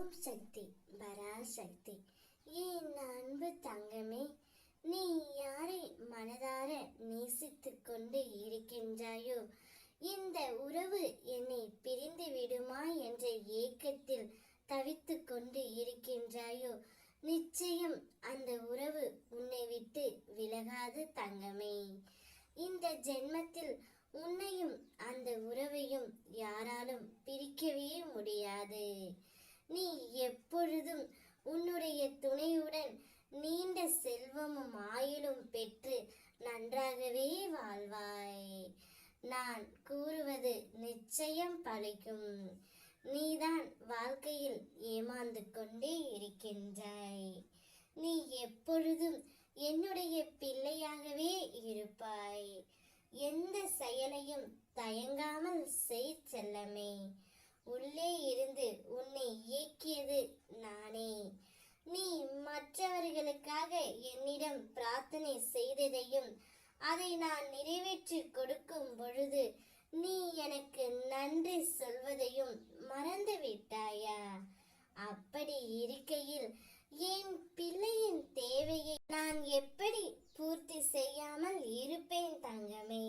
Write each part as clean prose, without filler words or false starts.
ஓம் சக்தி பராசக்தி. என் அன்பு தங்கமே, நீ யாரை மனதார நேசித்துக் கொண்டு இருக்கின்றாயோ, இந்த உறவு என்னை பிரிந்து விடுமா என்ற ஏக்கத்தில் தவித்துக் கொண்டு இருக்கின்றாயோ, நிச்சயம் அந்த உறவு உன்னை விட்டு விலகாது தங்கமே. இந்த ஜென்மத்தில் உன்னையும் அந்த உறவையும் யாராலும் பிரிக்கவே முடியாது. நீ எப்பொழுதும் உன்னுடைய துணையுடன் நீண்ட செல்வமும் ஆயுளும் பெற்று நன்றாகவே வாழ்வாய். நான் கூறுவது நிச்சயம் பலிக்கும். நீதான் வாழ்க்கையில் ஏமாந்து கொண்டே இருக்கின்றாய். நீ எப்பொழுதும் என்னுடைய பிள்ளையாகவே இருப்பாய். எந்த செயலையும் தயங்காமல் செய் செல்லமே. உள்ளே இருந்து உன்னை இயக்கியது நானே. நீ மற்றவர்களுக்காக என்னிடம் பிரார்த்தனை செய்ததையும் அதை நான் நிறைவேற்றி கொடுக்கும் பொழுது நீ எனக்கு நன்றி சொல்வதையும் மறந்து விட்டாயா? அப்படி இருக்கையில் என் பிள்ளையின் தேவையை நான் எப்படி பூர்த்தி செய்யாமல் இருப்பேன் தங்கமே?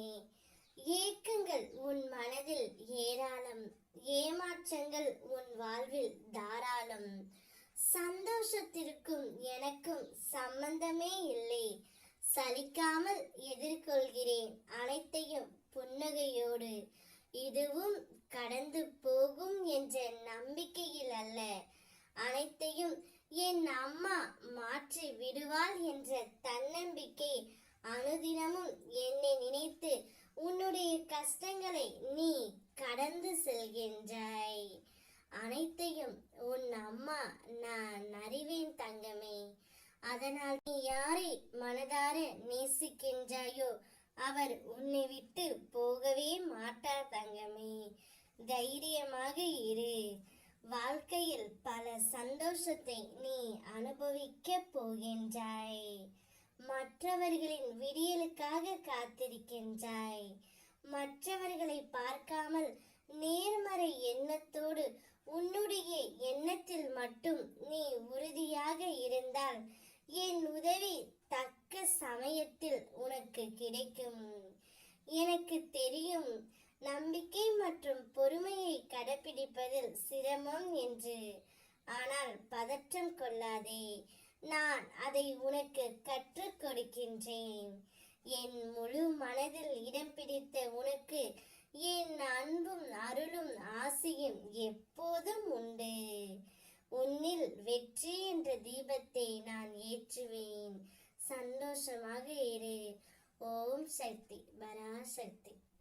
ஏக்கங்கள் உன் மனதில் ஏராளம், ஏமாற்றங்கள் உன் வாழ்வில் தாராளம். சந்தோஷத்திற்கும் எனக்கும் சம்பந்தமே இல்லை. சலிக்காமல் எதிர்கொள்கிறேன் அனைத்தையும் புன்னகையோடு. இதுவும் கடந்து போகும் என்ற நம்பிக்கையில் அல்ல, அனைத்தையும் என் அம்மா மாற்றி விடுவாள் என்ற தன்னம்பிக்கை அனுதினமும் என்னை நினைத்து உன்னுடைய கஷ்டங்களை நீ கடந்து செல்கின்றாய். அனைத்தையும் உன் அம்மா நான் அறிவேன் தங்கமே. அதனால் நீ யாரை மனதார நேசிக்கின்றாயோ அவர் உன்னை விட்டு போகவே மாட்டார் தங்கமே. தைரியமாக இரு. வாழ்க்கையில் பல சந்தோஷத்தை நீ அனுபவிக்க போகின்றாய். மற்றவர்களின் விடியலுக்காக காத்திருக்கின்றாய். மற்றவர்களை பார்க்காமல் நேர்மறை எண்ணத்தோடு உன்னுடைய எண்ணத்தில் மட்டும் நீ உறுதியாக இருந்தால் என் உதவி தக்க சமயத்தில் உனக்கு கிடைக்கும். எனக்கு தெரியும் நம்பிக்கை மற்றும் பொறுமையை கடைபிடிப்பதில் சிரமம் என்று. ஆனால் பதற்றம் கொள்ளாதே, நான் அதை உனக்கு கற்றுக் கொடுக்கின்றேன். என் முழு மனதில் இடம் பிடித்த உனக்கு என் அன்பும் அருளும் ஆசையும் எப்போதும் உண்டு. உன்னில் வெற்றி என்ற தீபத்தை நான் ஏற்றுவேன். சந்தோஷமாக இரு. ஓம் சக்தி பராசக்தி.